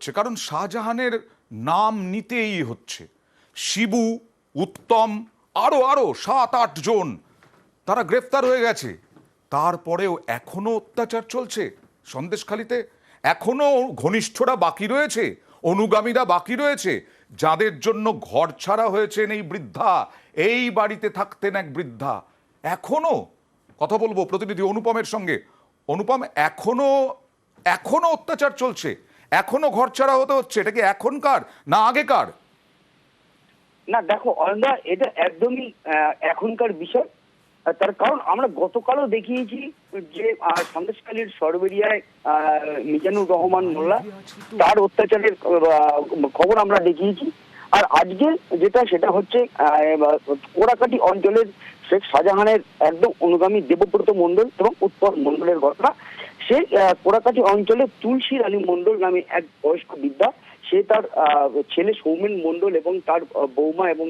হচ্ছে, কারণ শাহজাহানের নাম নিতেই হচ্ছে। শিবু, উত্তম, আরো আরো 7-8 জন তারা গ্রেফতার হয়ে গেছে। তারপরেও এখনো অত্যাচার চলছে সন্দেশখালিতে, এখনো ঘনিষ্ঠরা বাকি রয়েছে, অনুগামীরা বাকি রয়েছে, যাদের জন্য ঘর ছাড়া হয়েছেন এই বৃদ্ধা, এই বাড়িতে থাকতেন এক বৃদ্ধা। এখনো কথা বলবো প্রতিনিধি অনুপমের সঙ্গে। অনুপম, এখনো এখনো অত্যাচার চলছে, এখনো ঘর ছাড়া হতে হচ্ছে। এটা কি এখনকার না আগেকার? না দেখো অয়নদা, এটা একদমই এখনকার বিষয়। তার কারণ আমরা গতকালও দেখিয়েছি যে সন্দেশখালীর সরবেরিয়ায় মিজানুর রহমান মোল্লা, তার অত্যাচারের খবর আমরা দেখিয়েছি। আর আজকে যেটা সেটা হচ্ছে কোড়াকাটি অঞ্চলের শেখ শাহজাহানের একদম অনুগামী দেবব্রত মণ্ডল এবং উৎপল মণ্ডলের ঘটনা। সেই কোড়াকাটি অঞ্চলে তুলসী রানী মণ্ডল নামে এক বয়স্ক বৃদ্ধা, সে তার ছেলে সৌমেন মণ্ডল এবং তার বৌমা এবং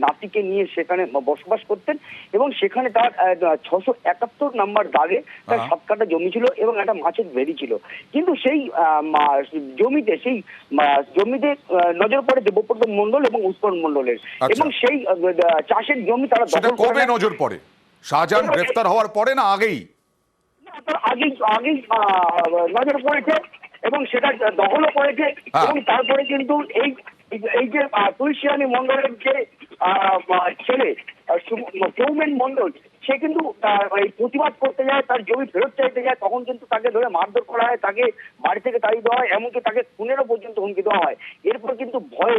নাতিকে নিয়ে সেখানে বসবাস করতেন। এবং সেখানে তার 671 নম্বর দাগে তার 7 কাঠা জমি ছিল এবং একটা মাছের ভেড়ি ছিল। কিন্তু সেই জমিতে নজর পড়ে দেবব্রত মণ্ডল এবং উৎপল মণ্ডলের। এবং সেই চাষের জমি তারা কবে নজর পড়ে? শাহজাহান গ্রেফতার হওয়ার পরে না আগেই? আগেই নজর পড়েছে এবং সেটা দখলও করেছে। এবং তারপরে কিন্তু এই যে তুলসী রানী মণ্ডলের যে ছেলে সৌমেন মণ্ডল, সে কিন্তু এই প্রতিবাদ করতে যায়, তার জমি ফেরত চাইতে যায়, তখন কিন্তু তাকে ধরে মারধর করা হয়, তাকে বাড়ি থেকে তাড়িয়ে দেওয়া হয়, এমনকি তাকে খুনেরও পর্যন্ত হুমকি দেওয়া হয়। এরপর কিন্তু ভয়ে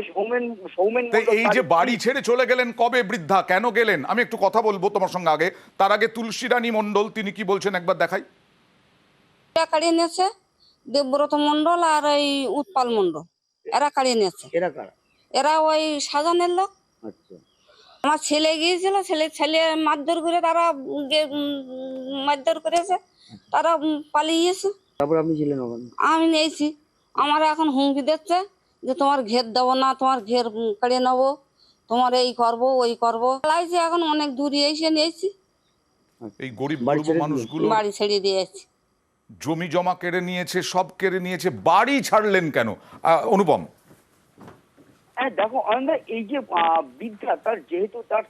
সৌমেন এই যে বাড়ি ছেড়ে চলে গেলেন কবে বৃদ্ধা, কেন গেলেন, আমি একটু কথা বলবো তোমার সঙ্গে। আগে তার আগে তুলসী রানী মণ্ডল তিনি কি বলছেন একবার দেখাই। কাড়িয়ে নিয়েছে দেবব্রত মণ্ডল আর ওই উৎপল মণ্ডল, এরা কাড়িয়ে নিয়েছে। এরা ওই শাহজাহানের লোক। আচ্ছা, আমার ছেলে গিয়েছিল, ছেলে মারধর করে তারা মারধর করেছে, তারা পালিয়েছে। তারপর আপনি ছিলেন ওখানে? আমি নিয়েছি। আমার এখন হুমকি দিচ্ছে যে তোমার ঘের দেবো না, তোমার ঘের কাড়িয়ে নেবো, তোমার এই করবো ওই করবো। লাইছি এখন অনেক দূরে এসে নিয়েছি, এই গরিব মানুষগুলো বাড়ি ছেড়ে দিয়েছি। জমি জমা কেড়ে নিয়েছে, সব কেড়ে নিয়েছে, বাড়ি ছাড়লেন কেন অনুপম? হ্যাঁ দেখো অয়নদা, এই যে বৃদ্ধা, তার যেহেতু তার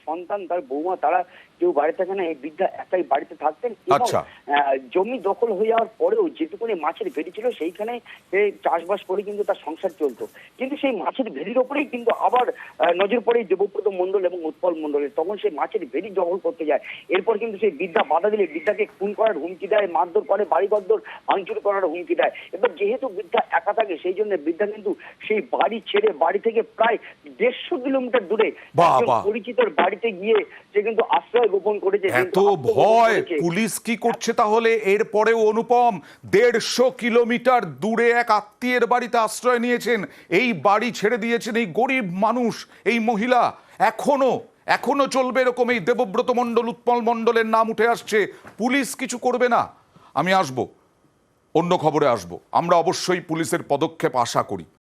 সন্তান, তার বৌমা, তারা কেউ বাড়ি থাকে না, এই বৃদ্ধা একাই বাড়িতে থাকতেন। আচ্ছা। জমি দখল হয়ে যাওয়ার পরেও যেটুকুনি মাছের ভেড়ি ছিল সেইখানে চাষবাস করে কিন্তু তার সংসার চলতো। কিন্তু সেই মাছের ভেড়ির ওপরেই কিন্তু আবার নজর পড়ে দেবব্রত মণ্ডল এবং উৎপল মণ্ডলের। তখন সেই মাছের ভেড়ি দখল করতে যায়। এরপর কিন্তু সেই বৃদ্ধা বাধা দিলে বৃদ্ধাকে খুন করার হুমকি দেয়, মারধর করে, বাড়িঘর ভাঙচুর করার হুমকি দেয়। এবার যেহেতু বৃদ্ধা একা থাকে, সেই জন্য বৃদ্ধা কিন্তু সেই বাড়ি ছেড়ে বাড়ি থেকে প্রায় 150 কিলোমিটার দূরে পরিচিতর বাড়িতে গিয়ে সে কিন্তু আশ্রয় গোপন করেছে। এত ভয় পুলিশ কি করছে তাহলে? এরপরেও অনুপম 150 কিলোমিটার দূরে এক আত্মীয়ের বাড়িতে আশ্রয় নিয়েছেন, এই বাড়ি ছেড়ে দিয়েছেন এই গরিব মানুষ, এই মহিলা। এখনো চলবে এরকম? এই দেবব্রত মণ্ডল, উৎপল মণ্ডলের নাম উঠে আসছে, পুলিশ কিছু করবে না? আমি আসবো, অন্য খবরে আসবো। আমরা অবশ্যই পুলিশের পদক্ষেপ আশা করি।